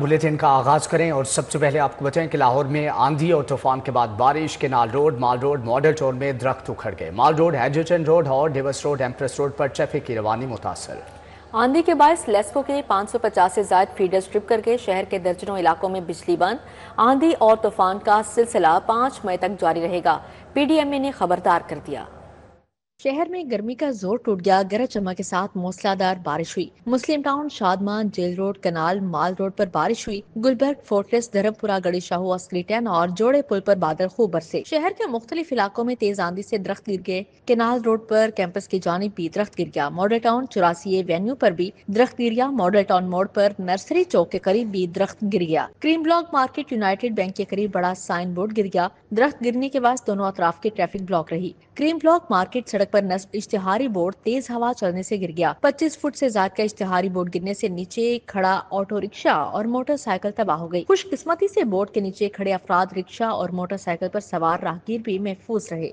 Bulletin का आगाज करें और सबसे पहले आपको बताएं कि लाहौर में आंधी और तूफान के बाद बारिश केनाल रोड, माल रोड, मॉडल टाउन में दरख्त उखड़ गए। माल रोड, हैजर्टन रोड और डेवस रोड, एम्प्रेस रोड पर ट्रैफिक की रवानी मुतासर। आंधी के बायस लेस्को के 550 से ज्यादा फीडर्स ट्रिप करके शहर के दर्जनों इलाकों में बिजली बंद। आंधी और तूफान का सिलसिला 5 मई तक जारी रहेगा, पीडीएमए ने खबरदार कर दिया। शहर में गर्मी का जोर टूट गया। गरज चमक के साथ मूसलाधार बारिश हुई। मुस्लिम टाउन, शादमान, जेल रोड, कनाल, माल रोड पर बारिश हुई। गुलबर्ग, फोर्ट्रेस, धर्मपुरा, गड़ी शाहू, अस्करी 10 और जोड़े पुल पर बादल खूब बरसे। शहर के मुख्तलिफ इलाकों में तेज आंधी से दरख्त गिर गए। केनाल रोड पर कैंपस की जानिब भी दरख्त गिर गया। मॉडल टाउन 84 एवेन्यू पर भी दरख्त गिर गया। मॉडल टाउन मोड़ पर नर्सरी चौक के करीब भी दरख्त गिर गया। Cream block market United bank के करीब बड़ा साइन बोर्ड गिर गया। दरख्त गिरने के बाद दोनों अतराफ की ट्रैफिक ब्लॉक रही। क्रीम ब्लॉक मार्केट सड़क पर नस्ब इश्तिहारी बोर्ड तेज हवा चलने से गिर गया। 25 फुट से ज्यादा का इश्तिहारी बोर्ड गिरने से नीचे खड़ा ऑटो रिक्शा और मोटरसाइकिल तबाह हो गई। खुशकिस्मती से बोर्ड के नीचे खड़े अफराद, रिक्शा और मोटरसाइकिल पर सवार राहगीर भी महफूज रहे।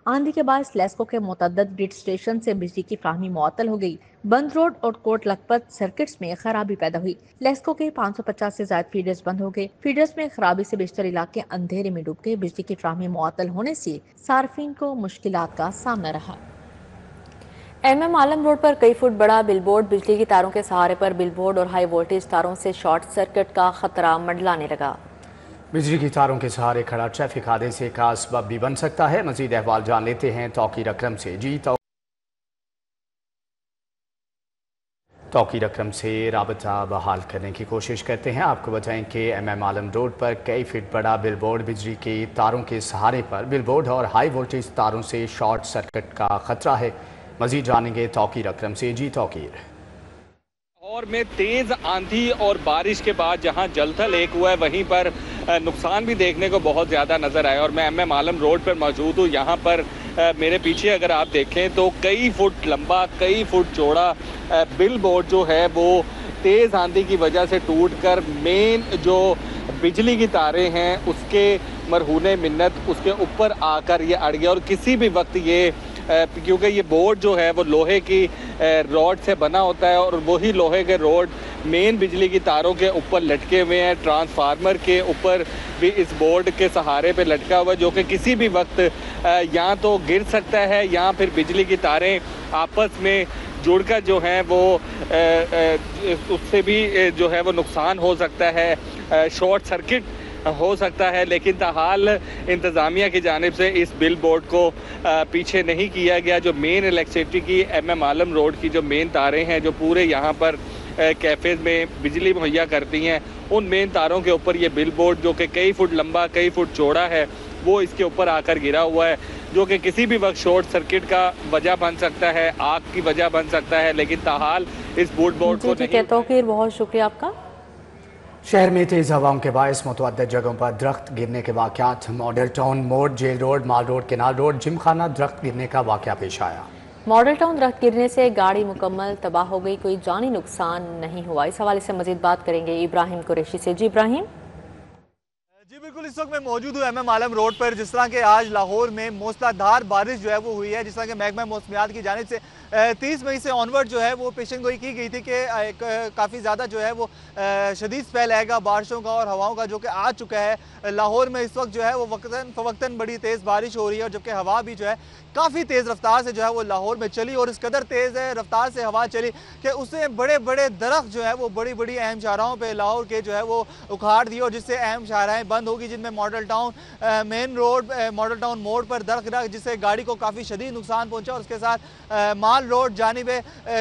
आंधी के बाद लेस्को के मुतअद्दिद ग्रिड स्टेशन से बिजली की फ्राहमी मुअत्तल हो गई। बंद रोड और कोट लखपत सर्किट्स में खराबी पैदा हुई। लेस्को के 550 से ज्यादा फीडर्स बंद हो गए। फीडर्स में खराबी से बेशतर इलाके अंधेरे में डूब गए। बिजली की फ्राहमी मुअत्तल होने से सार्फिन को मुश्किलात का सामना रहा। एमएम आलम रोड पर कई फुट बड़ा बिलबोर्ड, बिजली की तारों के सहारे पर बिलबोर्ड और हाई वोल्टेज तारों से शॉर्ट सर्किट का खतरा मंडलाने लगा। बिजली की तारों के सहारे खड़ा ट्रैफिक हादसे का सबब भी बन सकता है। मजीद अहवाल जान लेते हैं तौकीर अकरम से। जी तौकीर अकरम से राबता बहाल करने की कोशिश करते हैं। आपको बताएं कि एमएम आलम रोड पर कई फीट बड़ा बिलबोर्ड, बिजली के तारों के सहारे पर बिलबोर्ड और हाई वोल्टेज तारों से शॉर्ट सर्किट का खतरा है। मजीद जानेंगे तौकीर अकरम से। जी तौकीर। और में तेज आंधी और बारिश के बाद जहां जलथल एक हुआ है, वहीं पर नुकसान भी देखने को बहुत ज़्यादा नज़र आया। और मैं एमएम आलम रोड पर मौजूद हूँ। यहाँ पर मेरे पीछे अगर आप देखें तो कई फुट लंबा, कई फुट चौड़ा बिल बोर्ड जो है वो तेज़ आंधी की वजह से टूटकर मेन जो बिजली की तारें हैं उसके मरहूने मिन्नत उसके ऊपर आकर ये अड़ गया। और किसी भी वक्त ये क्योंकि ये बोर्ड जो है वो लोहे की रॉड से बना होता है और वही लोहे के रॉड मेन बिजली की तारों के ऊपर लटके हुए हैं। ट्रांसफार्मर के ऊपर भी इस बोर्ड के सहारे पे लटका हुआ है, जो कि किसी भी वक्त या तो गिर सकता है या फिर बिजली की तारें आपस में जुड़कर जो हैं वो उससे भी जो है वो नुकसान हो सकता है, शॉर्ट सर्किट हो सकता है। लेकिन ताहाल इंतज़ामिया की जानिब से इस बिल बोर्ड को पीछे नहीं किया गया। जो मेन इलेक्ट्रिसिटी की एमएम आलम रोड की जो मेन तारें हैं जो पूरे यहाँ पर कैफ़ेज़ में बिजली मुहैया करती हैं, उन मेन तारों के ऊपर ये बिल बोर्ड जो कि कई फुट लंबा, कई फुट चौड़ा है, वो इसके ऊपर आकर गिरा हुआ है, जो कि किसी भी वक्त शॉर्ट सर्किट का वजह बन सकता है, आग की वजह बन सकता है। लेकिन ताहाल इस बोर्ड को नहीं। तौकीर, बहुत शुक्रिया आपका। शहर में तेज हवाओं के बायस मुतअद्दिद जगहों पर दरख्त गिरने के वाक़यात। मॉडल टाउन मोड़, जेल रोड, माल रोड, केनाल रोड, जिमखाना दरख्त गिरने का वाक़या पेश आया। मॉडल टाउन दरख्त गिरने से गाड़ी मुकम्मल तबाह हो गई, कोई जानी नुकसान नहीं हुआ। इस हवाले से मजीद बात करेंगे इब्राहिम कुरैशी से। जी इब्राहिम। जी बिल्कुल, इस वक्त मैं मौजूद हूँ एमएम आलम रोड पर। जिस तरह के आज लाहौर में मूसलाधार बारिश जो है वो हुई है, जिस तरह के महकमा मौसमियात की जानिब से 30 मई से ऑनवर्ड जो है वो पेशन गोई की गई थी कि काफ़ी ज़्यादा जो है वो शदीद स्पेल आएगा बारिशों का और हवाओं का, जो कि आ चुका है। लाहौर में इस वक्त जो है वो वक्तन बड़ी तेज़ बारिश हो रही है, और जबकि हवा भी जो है काफ़ी तेज़ रफ्तार से जो है वो लाहौर में चली, और इस कदर तेज़ रफ्तार से हवा चली कि उससे बड़े बड़े दरख्त जो है वो बड़ी बड़ी अहम शाहराहों पर लाहौर के जो है वो उखाड़ दिए, और जिससे अहम शाहराहें बंद होगी, जिनमें model town main road, model town मोड़ पर दरख्त गिरा, जिससे गाड़ी को काफ़ी शदीद नुकसान पहुँचा। और उसके साथ माल रोड जानिब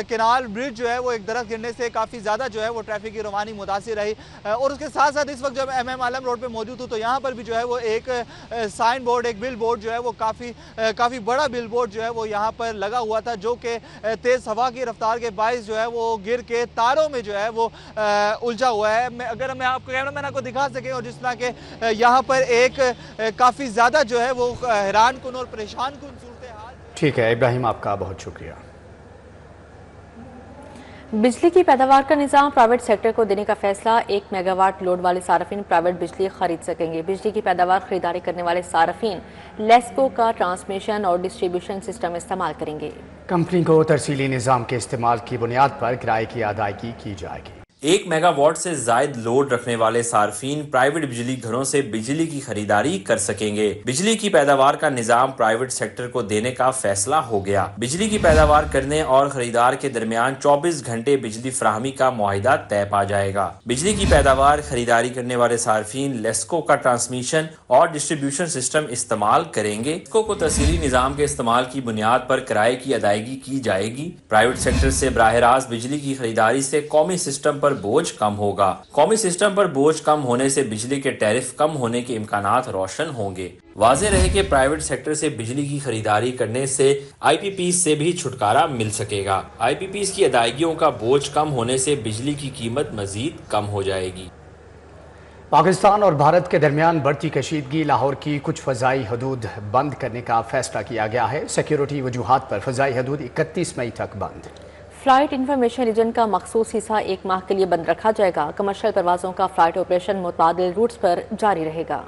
केनाल ब्रिज जो है वो एक दरख्त गिरने से काफ़ी ज़्यादा जो है वो ट्रैफिक की रवानी मुतासिर रही। और उसके साथ साथ इस वक्त जब एमएम आलम रोड पे मौजूद हूँ तो यहाँ पर भी जो है वो एक साइन बोर्ड, एक बिल बोर्ड जो है वो काफ़ी बड़ा बिल बोर्ड जो है वो यहाँ पर लगा हुआ था, जो कि तेज़ हवा की रफ्तार के बायस जो है वो गिर के तारों में जो है वो उलझा हुआ है। अगर मैं आपको कैमरा मैन आपको दिखा सकें, और जिस तरह के यहाँ पर एक काफ़ी ज़्यादा जो है वो हैरान कुन और परेशान कुन सूरत हाल। ठीक है इब्राहिम, आपका बहुत शुक्रिया। बिजली की पैदावार का निज़ाम प्राइवेट सेक्टर को देने का फैसला। 1 मेगावाट लोड वाले सार्फिन प्राइवेट बिजली खरीद सकेंगे। बिजली की पैदावार खरीदारी करने वाले सार्फिन लेस्को का ट्रांसमिशन और डिस्ट्रीब्यूशन सिस्टम इस्तेमाल करेंगे। कंपनी को तरसीली निज़ाम के इस्तेमाल की बुनियाद पर किराए की अदायगी की जाएगी। 1 मेगावाट से जायद लोड रखने वाले सार्फिन प्राइवेट बिजली घरों से बिजली की खरीदारी कर सकेंगे। बिजली की पैदावार का निजाम प्राइवेट सेक्टर को देने का फैसला हो गया। बिजली की पैदावार करने और खरीदार के दरमियान 24 घंटे बिजली फराहमी का मुआहिदा तय पा जाएगा। बिजली की पैदावार खरीदारी करने वाले सार्फिन लेस्को का ट्रांसमिशन और डिस्ट्रीब्यूशन सिस्टम इस्तेमाल करेंगे। लेस्को को तहसीली निजाम के इस्तेमाल की बुनियाद पर किराए की अदायगी की जाएगी। प्राइवेट सेक्टर से बराह रास्त बिजली की खरीदारी से कौमी सिस्टम पर बोझ कम होगा। कौमी सिस्टम पर बोझ कम होने से बिजली के टैरिफ कम होने के इम्कानात रोशन होंगे। वाज़ेह रहे कि प्राइवेट सेक्टर से बिजली की खरीदारी करने से IPPs से भी छुटकारा मिल सकेगा। IPPs की अदायगियों का बोझ कम होने से बिजली की कीमत मजीद कम हो जाएगी। पाकिस्तान और भारत के दरमियान बढ़ती कशीदगी, लाहौर की कुछ फ़ज़ाई हदूद बंद करने का फैसला किया गया है। सिक्योरिटी वजूहात पर फ़ज़ाई हदूद 31 मई तक बंद। फ्लाइट इंफॉर्मेशन रीजन का मखसूस हिस्सा 1 माह के लिए बंद रखा जाएगा। कमर्शियल परवाज़ों का फ्लाइट ऑपरेशन मुतबादिल रूट्स पर जारी रहेगा।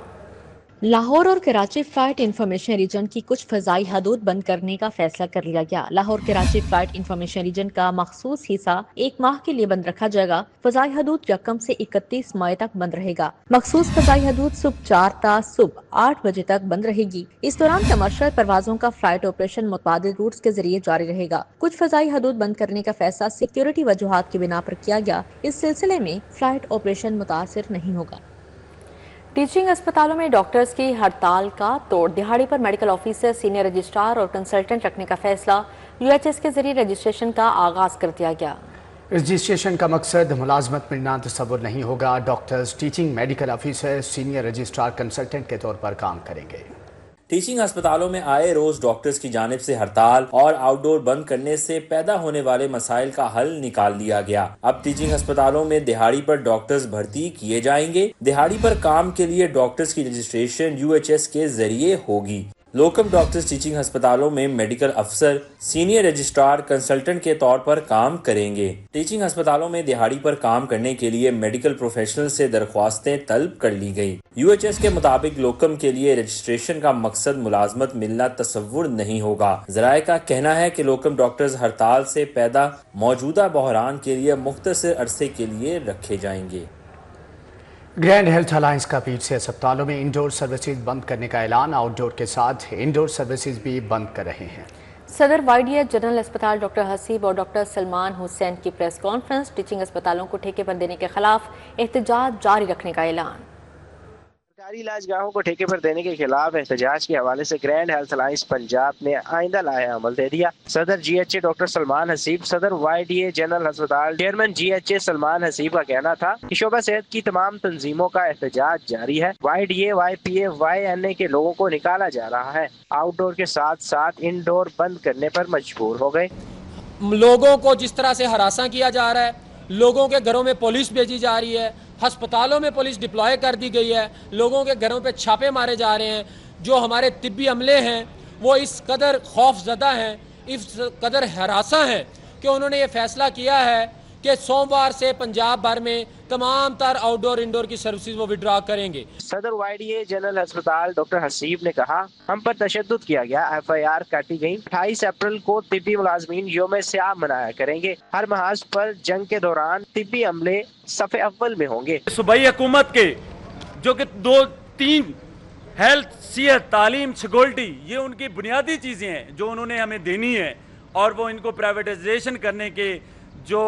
लाहौर और कराची फ्लाइट इंफॉर्मेशन रीजन की कुछ फ़ज़ाई हदूद बंद करने का फैसला कर लिया गया। Lahore Karachi flight information region का मखसूस हिस्सा 1 माह के लिए बंद रखा जाएगा। फ़ज़ाई हदूद 1 से 31 मई तक बंद रहेगा। मखसूस फ़ज़ाई हदूद सुबह 4 ता सुबह 8 बजे तक बंद रहेगी। इस दौरान कमर्शियल परवाज़ों का फ्लाइट ऑपरेशन मुतबादिल रूट्स के जरिए जारी रहेगा। कुछ फ़ज़ाई हदूद बंद करने का फैसला सिक्योरिटी वजूहात की बिना पर किया गया। इस सिलसिले में फ्लाइट ऑपरेशन मुतासिर नहीं होगा। टीचिंग अस्पतालों में डॉक्टर्स की हड़ताल का तोड़। दिहाड़ी पर मेडिकल ऑफिसर, सीनियर रजिस्ट्रार और कंसल्टेंट रखने का फैसला। UHS के जरिए रजिस्ट्रेशन का आगाज कर दिया गया। रजिस्ट्रेशन का मकसद मुलाजमत मिलना तस्वुर नहीं होगा। Doctors teaching medical officer, senior registrar, consultant के तौर पर काम करेंगे। टीचिंग अस्पतालों में आए रोज डॉक्टर्स की जानिब से हड़ताल और आउटडोर बंद करने से पैदा होने वाले मसाइल का हल निकाल लिया गया। अब टीचिंग अस्पतालों में दिहाड़ी पर डॉक्टर्स भर्ती किए जाएंगे। दिहाड़ी पर काम के लिए डॉक्टर्स की रजिस्ट्रेशन UHS के जरिए होगी। लोकम डॉक्टर्स टीचिंग अस्पतालों में मेडिकल अफसर, सीनियर रजिस्ट्रार, कंसल्टेंट के तौर पर काम करेंगे। टीचिंग अस्पतालों में दिहाड़ी पर काम करने के लिए मेडिकल प्रोफेशनल से दरख्वास्तें तलब कर ली गई। UHS के मुताबिक लोकम के लिए रजिस्ट्रेशन का मकसद मुलाजमत मिलना तस्वुर नहीं होगा। ज़राए का कहना है कि लोकम डॉक्टर्स हड़ताल से पैदा मौजूदा बहरान के लिए मुख्तसर अरसे के लिए रखे जाएंगे। ग्रैंड हेल्थ अलायंस का पीर से अस्पतालों में इंडोर सर्विसेज बंद करने का ऐलान। आउटडोर के साथ इंडोर सर्विसेज भी बंद कर रहे हैं। सदर YDH जनरल अस्पताल डॉक्टर हसीब और डॉक्टर सलमान हुसैन की प्रेस कॉन्फ्रेंस। टीचिंग अस्पतालों को ठेके पर देने के खिलाफ एहतजाज जारी रखने का ऐलान। सरकारी इलाजगाहों को ठेके पर देने के खिलाफ एहतजाज के हवाले से ग्रैंड हेल्थ अलायंस पंजाब ने आइंदा लाया अमल दे दिया। सदर GHA डॉक्टर सलमान हसीब, सदर YDA जनरल अस्पताल चेयरमैन GHA सलमान हसीब का कहना था कि शोबा सेहत की तमाम तंजीमों का एहतजाज जारी है। YDA, YPA, YNA के लोगों को निकाला जा रहा है। आउटडोर के साथ साथ इंडोर बंद करने पर मजबूर हो गए। लोगों को जिस तरह से हरासा किया जा रहा है, लोगों के घरों में पुलिस भेजी जा रही है, अस्पतालों में पुलिस डिप्लॉय कर दी गई है, लोगों के घरों पे छापे मारे जा रहे हैं। जो हमारे तिब्बी अमले हैं वो इस कदर खौफजदा हैं, इस कदर हरासा हैं कि उन्होंने ये फैसला किया है कि सोमवार से पंजाब भर में तमाम तर आउटडोर इंडोर की सर्विसेज वो विड्रॉ करेंगे। सदर YDA जनरल अस्पताल डॉक्टर हसीब ने कहा, हम पर तशद्दुद किया गया, FIR काटी गई। 28 अप्रैल को तिब्बी मुलाजमीन यौम स्याह मनाया करेंगे। हर महाज पर जंग के दौरान तिब्बी अमले सफ़े अव्वल में होंगे। सूबाई हुकूमत के जो कि 2-3 हेल्थ, सेहत, तालीम, सिक्योरिटी, ये उनकी बुनियादी चीज़ें हैं जो उन्होंने हमें देनी है, और वो इनको प्राइवेटाइजेशन करने के जो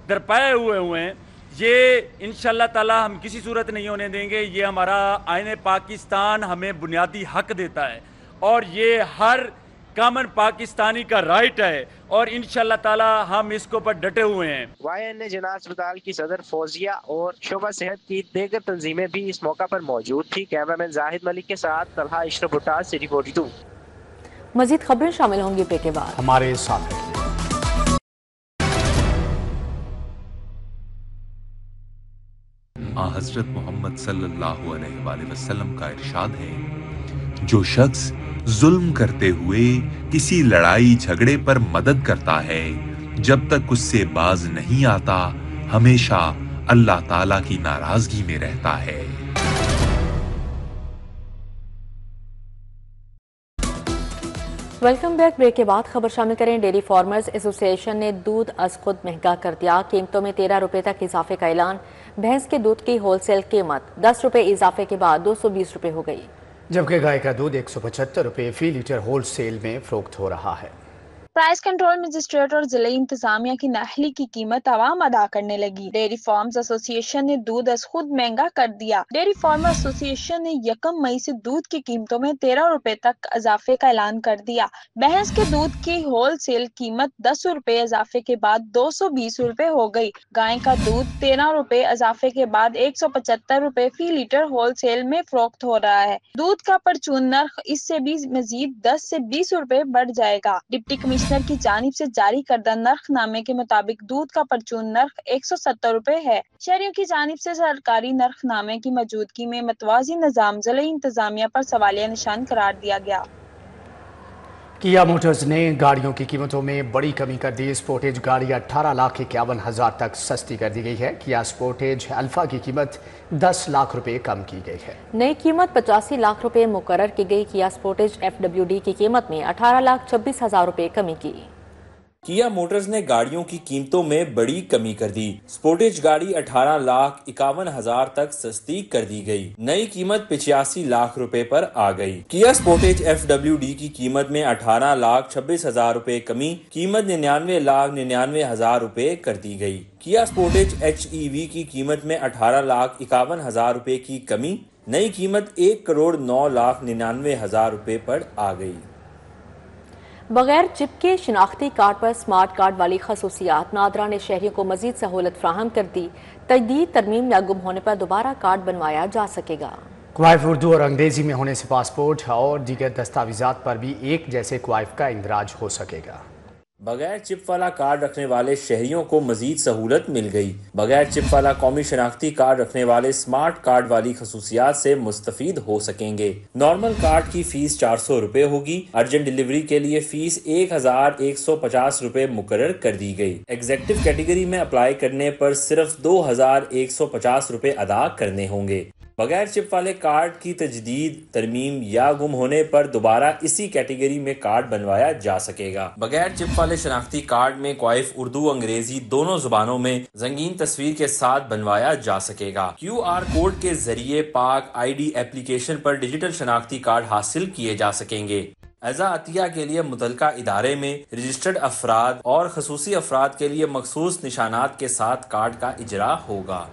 दरपाए हुए हैं, ये इंशाल्लाह ताला हम किसी सूरत नहीं होने देंगे। ये हमारा आईने पाकिस्तान हमें बुनियादी हक देता है और ये हर कॉमन पाकिस्तानी का राइट है, और इंशाल्लाह ताला हम इसको पर डटे हुए हैं। YNA जना अस्पताल की सदर फौजिया और शोबा सेहत की दीगर तंजीमें भी इस मौका पर मौजूद थी। कैमरामैन जाहिद मलिक के साथ तलहा इशरफ भुट्टा, सिटी 42। मजीद खबरें शामिल होंगी ब्रेक के बाद। हमारे साथ हज़रत मोहम्मद सल्लल्लाहु अलैहि वसल्लम का इरशाद है, जो शख्स जुल्म करते हुए किसी लड़ाई झगड़े पर मदद करता है, जब तक उससे बाज नहीं आता, हमेशा अल्लाह ताला की नाराजगी में रहता है। Welcome back. ब्रेक के बाद खबर शामिल करें। डेयरी फार्मर्स एसोसिएशन ने दूध अज खुद महंगा कर दिया। कीमतों में 13 रुपए तक इजाफे का ऐलान। भैंस के दूध की होलसेल कीमत 10 रुपए इजाफे के बाद 220 रुपए हो गई, जबकि गाय का दूध 175 रुपए फी लीटर होलसेल में फरोख्त हो रहा है। प्राइस कंट्रोल मजिस्ट्रेट और जिले इंतजामिया की नाहली की कीमत आवाम अदा करने लगी। डेयरी फार्म्स एसोसिएशन ने दूध अज खुद महंगा कर दिया। डेयरी फार्म एसोसिएशन ने 1 मई से दूध की कीमतों में 13 रुपए तक इजाफे का ऐलान कर दिया। भैंस के दूध की होलसेल कीमत 10 रुपए इजाफे के बाद 220 रुपए हो गई। गाय का दूध 13 रुपए इजाफे के बाद 175 रुपए फी लीटर होलसेल में फरोख्त हो रहा है। दूध का परचून नर्ख इससे भी मजीद 10 से 20 रुपए बढ़ जाएगा। डिप्टी कमिश्नर की जानिब से जारी करदा नर्खनामे के मुताबिक दूध का परचून नर्ख 170 रुपए है। शहरियों की जानिब से सरकारी नर्खनामे की मौजूदगी में मतवाजी निजाम जिले इंतजामिया पर सवालिया निशान करार दिया गया। किया मोटर्स ने गाड़ियों की कीमतों में बड़ी कमी कर दी। स्पोर्टेज गाड़ी 18,51,000 तक सस्ती कर दी गई है। किया स्पोर्टेज अल्फा की कीमत 10 लाख रुपए कम की गई है। नई कीमत 85 लाख रुपए मुकर्रर की गई। किया स्पोर्टेज FWD की कीमत में 18,26,000 रुपए कमी की। किया मोटर्स ने गाड़ियों की कीमतों में बड़ी कमी कर दी। स्पोर्टेज गाड़ी 18,51,000 तक सस्ती कर दी गई। नई कीमत 85 लाख रुपए पर आ गई। किया स्पोर्टेज FWD की कीमत में 18,26,000 रुपए कमी, कीमत 99,99,000 रुपए कर दी गई। किया स्पोर्टेज HEV की कीमत में 18,51,000 रुपए की कमी, नई कीमत 1,09,99,000 रुपए पर आ गई। बगैर चिप के शिनाख्ती कार्ड पर स्मार्ट कार्ड वाली खसूसियात नादरा ने शहरियों को मजीद सहूलत फ्राहम कर दी। तजदीद, तरमीम या गुम होने पर दोबारा कार्ड बनवाया जा सकेगा। क्वाइफ उर्दू और अंग्रेजी में होने से पासपोर्ट और दीगर दस्तावेजात पर भी एक जैसे क्वाइफ का इंदराज हो सकेगा। बगैर चिप वाला कार्ड रखने वाले शहरियों को मजीद सहूलत मिल गई। बगैर चिप वाला कौमी शनाख्ती कार्ड रखने वाले स्मार्ट कार्ड वाली खसूसियात से मुस्तफीद हो सकेंगे। नॉर्मल कार्ड की फीस 400 रुपए होगी। अर्जेंट डिलीवरी के लिए फीस 1,150 रुपए मुकर्रर कर दी गई। एग्जेक्टिव कैटेगरी में अप्लाई करने पर सिर्फ 2,150 रुपए अदा करने होंगे। बगैर चिप वाले कार्ड की तजदीद, तरमीम या गुम होने पर दोबारा इसी कैटेगरी में कार्ड बनवाया जा सकेगा। बगैर चिप वाले शनाख्ती कार्ड में क्वाइफ उर्दू अंग्रेजी दोनों जुबानों में रंगीन तस्वीर के साथ बनवाया जा सकेगा। QR कोड के जरिए पाक ID एप्लीकेशन पर डिजिटल शनाख्ती कार्ड हासिल किए जा सकेंगे। एज़ा अतिया के लिए मुतलका इदारे में रजिस्टर्ड अफराद और खसूसी अफराद के लिए मखसूस निशानात के साथ कार्ड का इजरा होगा।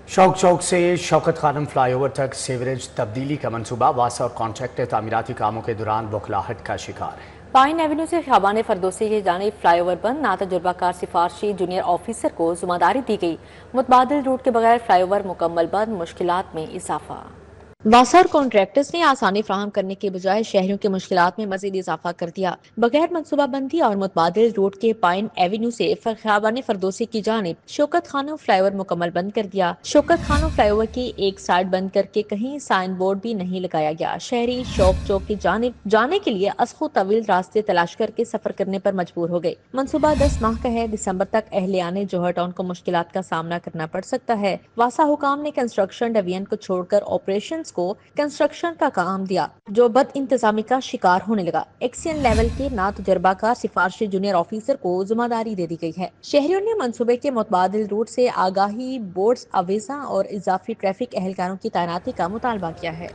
शौक चौक से शौकत खानम फ्लाईओवर तक सीवरेज तब्दीली का मंसूबा वासा और कॉन्ट्रैक्टर तामीराती कामों के दौरान बौखलाहट का शिकार है। पाइन एवेन्यू से ख़ियाबान फरदोसी की जानिब फ्लाईओवर बंद। नातजुर्बाकार सिफारशी जूनियर ऑफिसर को जिम्मेदारी दी गई। मुतबादिल रूट के बगैर फ्लाईओवर मुकम्मल बंद, मुश्किलात में इजाफा। वासा और कॉन्ट्रैक्टर्स ने आसानी फ्राहम करने के बजाय शहरियों की मुश्किलात में मजीद इजाफा कर दिया। बगैर मनसूबाबंदी और मुतबादिल रोड के पाइन एवेन्यू से ख़ियाबान फरदोसी की जानिब शौकत खानों फ्लाईओवर मुकम्मल बंद कर दिया। शौकत खानों फ्लाईओवर की एक साइड बंद करके कहीं साइन बोर्ड भी नहीं लगाया गया। शहरी शौक चौक की जानिब जाने के लिए असखो तवील रास्ते तलाश करके सफर करने पर मजबूर हो गए। मनसूबा 10 माह का है। दिसंबर तक अहलियाने जोहर टाउन को मुश्किलात का सामना करना पड़ सकता है। वासा हुकाम ने कंस्ट्रक्शन डिवीजन को छोड़कर ऑपरेशंस को कंस्ट्रक्शन का काम दिया, जो बद इंतजामी का शिकार होने लगा। एक्सीएन लेवल के नातजुर्बाकार सिफारशी जूनियर ऑफिसर को जिम्मेदारी दे दी गई है। शहरियों ने मंसूबे के मुतबादिल रूट से आगाही बोर्ड्स, अवीजा और इजाफी ट्रैफिक एहलकारों की तैनाती का मुतालबा किया है।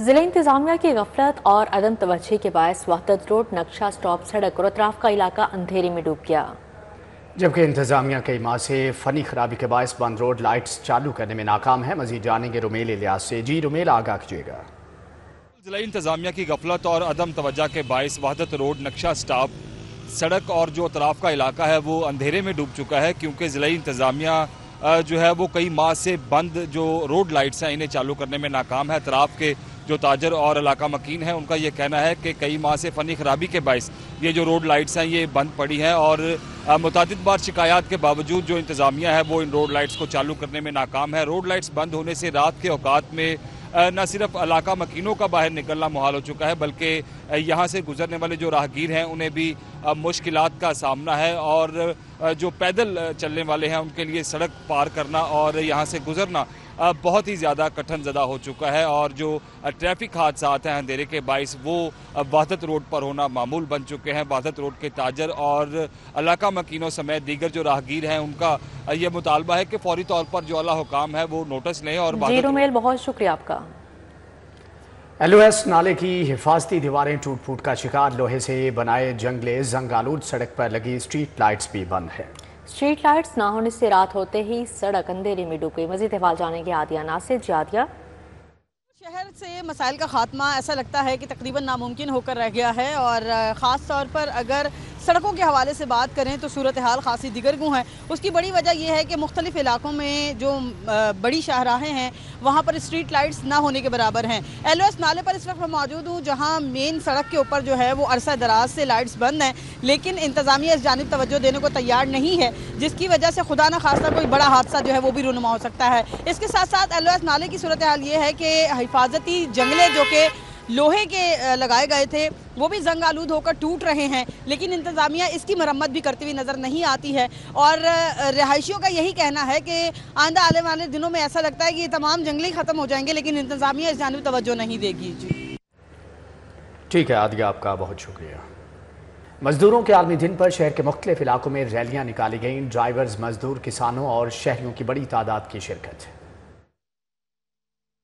जिला इंतजामिया की गफलत और अदम तवज्जो के बायस वहदत रोड, नक्शा स्टॉप सड़क और अतराफ का इलाका अंधेरे में डूब गया। जबकि इंतजामिया कई माह से फनी खराबी के बायस बंद रोड लाइट्स चालू करने में नाकाम है। मजीद जानेंगे रुमेल इलियास से। जी रुमेल, आगाह कीजिएगा। जिला इंतजामिया की गफलत और अदम तवज्जो के बायस वहदत रोड, नक्शा स्टॉप सड़क और जो अतराफ का इलाका है वो अंधेरे में डूब चुका है, क्योंकि जिला इंतजामिया जो है वो कई माह से बंद जो रोड लाइट्स हैं इन्हें चालू करने में नाकाम है। अतराफ के जो ताजर और इलाका मकीन है उनका ये कहना है कि कई माह से फनी खराबी के बायस ये जो रोड लाइट्स हैं ये बंद पड़ी हैं और मुतादिद बार शिकायत के बावजूद जो इंतजामिया है वो इन रोड लाइट्स को चालू करने में नाकाम है। रोड लाइट्स बंद होने से रात के औकात में न सिर्फ इलाका मकीनों का बाहर निकलना मुहाल हो चुका है, बल्कि यहाँ से गुजरने वाले जो राहगीर हैं उन्हें भी मुश्किलात का सामना है। और जो पैदल चलने वाले हैं उनके लिए सड़क पार करना और यहाँ से गुजरना बहुत ही ज़्यादा कठिन ज़दा हो चुका है। और जो ट्रैफिक हादसात हैं अंधेरे के बाइस वो वहदत रोड पर होना मामूल बन चुके हैं। वहदत रोड के ताजर और इलाका मकीनों समेत दीगर जो राहगीर हैं उनका ये मुतालबा है कि फौरी तौर पर जो आला हुकाम है वो नोटिस लें। और बहुत शुक्रिया आपका। LOS नाले की हिफाजती दीवारें टूट फूट का शिकार, लोहे से बनाए जंगले, जंगालूद सड़क पर लगी स्ट्रीट लाइट्स भी बंद है। स्ट्रीट लाइट्स ना होने से रात होते ही सड़क अंधेरे में डूब गई। मजीद अहवाल जानेंगे आदिया नासिर। जादिया, शहर से मसाइल का खात्मा ऐसा लगता है कि तकरीबन नामुमकिन होकर रह गया है और ख़ास तौर पर अगर सड़कों के हवाले से बात करें तो सूरत हाल खासी दिगरगू है। उसकी बड़ी वजह यह है कि मुख्तलिफ इलाकों में जो बड़ी शाहराहें हैं वहाँ पर स्ट्रीट लाइट्स ना होने के बराबर हैं। LOS नाले पर इस वक्त मैं मौजूद हूँ जहाँ मेन सड़क के ऊपर जो है वो अरसा दराज से लाइट्स बंद हैं, लेकिन इंतज़ामिया इस जानिब तवज्जो देने को तैयार नहीं है, जिसकी वजह से खुदा न खास्ता कोई बड़ा हादसा जो है वो भी रूनुमा हो सकता है। इसके साथ साथ LOS नाले की सूरत हाल ये है कि हिफाजती जंगले जो कि लोहे के लगाए गए थे वो भी जंग आलूद होकर टूट रहे हैं, लेकिन इंतज़ामिया इसकी मरम्मत भी करती हुई नज़र नहीं आती है। और रिहायशियों का यही कहना है कि आइंदा आने वाले दिनों में ऐसा लगता है कि ये तमाम जंगले ख़त्म हो जाएंगे, लेकिन इंतज़ामिया इस जानिब तवज्जो नहीं देगी। जी ठीक है आदिया, आपका बहुत शुक्रिया। मजदूरों के आलमी दिन पर शहर के मुख्तलिफ इलाकों में रैलियाँ निकाली गईं। ड्राइवर्स, मजदूर, किसानों और शहरियों की बड़ी तादाद की शिरकत।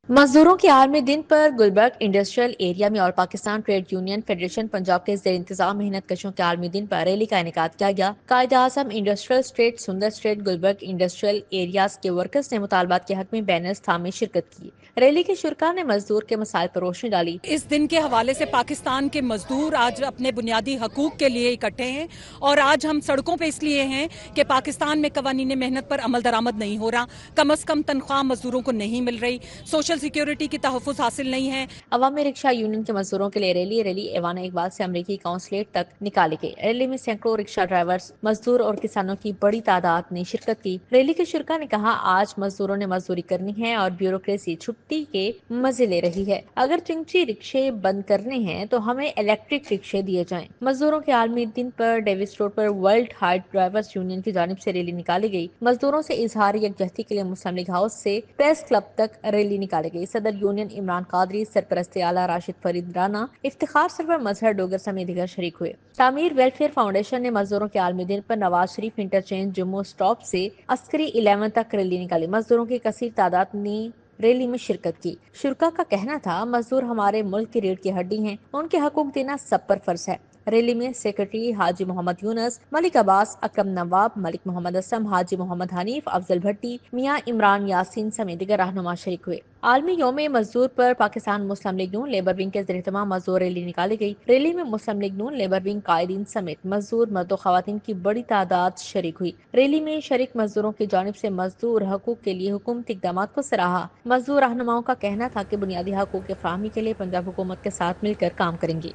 मजदूरों के आलमी दिन पर गुलबर्ग इंडस्ट्रियल एरिया में और Pakistan trade union federation Punjab के ज़ेर इंतजाम मेहनत कशों के आलमी दिन पर रैली का इनेकाद किया गया। कायदे आज़म इंडस्ट्रियल स्ट्रीट, सुंदर स्ट्रीट, गुलबर्ग इंडस्ट्रियल एरियाज के वर्कर्स ने मुतालबात के हक में बैनर्स थामे शिरकत की। रैली के शुरका ने मजदूर के मसाइल पर रोशनी डाली। इस दिन के हवाले से पाकिस्तान के मजदूर आज अपने बुनियादी हकूक के लिए इकट्ठे हैं और आज हम सड़कों पे इसलिए हैं कि पाकिस्तान में कवानीन मेहनत पर अमल दरामद नहीं हो रहा, कम अज कम तनख्वाह मजदूरों को नहीं मिल रही, सोशल सिक्योरिटी की तहफ़्फ़ुज़ हासिल नहीं है। अवामी रिक्शा यूनियन के मजदूरों के लिए रैली एवाना इकबाल से अमरीकी काउंसलेट तक निकाली गई। रैली में सैकड़ों रिक्शा ड्राइवर्स, मजदूर और किसानों की बड़ी तादाद ने शिरकत की। रैली के शुरका ने कहा, आज मजदूरों ने मजदूरी करनी है और ब्यूरोक्रेसी छुट्टी के मजे ले रही है। अगर चिंची रिक्शे बंद करने हैं तो हमें इलेक्ट्रिक रिक्शे दिए जाएं। मजदूरों के आलमी दिन पर डेविस रोड पर वर्ल्ड हाइट ड्राइवर्स यूनियन की जानिब से रैली निकाली गई। मजदूरों से इजहार यकजहती के लिए मुस्लिम लीग हाउस से प्रेस क्लब तक रैली निकाली गई। सदर यूनियन इमरान कादरी, सरपरस्त आला राशिद फरीद राना, इफ्तिखार सरवर मजहर डोगर समेत दीगर शरीक हुए। तामीर वेलफेयर फाउंडेशन ने मजदूरों के आलमी दिन पर नवाज शरीफ इंटरचेंज जम्मू स्टॉप से अस्करी 11 तक रैली निकाली। मजदूरों की कसीर तादाद ने रैली में शिरकत की। शुरका का कहना था, मजदूर हमारे मुल्क की रीढ़ की हड्डी हैं, उनके हकूक देना सब पर फर्ज है। रैली में सेक्रेटरी हाजी मोहम्मद यूनस, मलिक अब्बास, अकरम नवाब, मलिक मोहम्मद असम, हाजी मोहम्मद हनीफ, अफजल भट्टी, मियाँ इमरान यासीन समेत दीगर रहनुमा शरीक हुए। आलमी यौम मजदूर पर पाकिस्तान मुस्लिम लीग नून लेबर विंग के ज़रिए मजदूर रैली निकाली गई। रैली में मुस्लिम लीग नून लेबर विंग कायदीन समेत मजदूर, मर्द और खवातीन की बड़ी तादाद शरीक हुई। रैली में शरीक मजदूरों की जानिब से मजदूर हकूक के लिए हुकूमती इक़दाम को सराहा। मजदूर रहनुमाओं का कहना था कि बुनियादी हकूक के फराहमी के लिए पंजाब हुकूमत के साथ मिलकर काम करेंगे।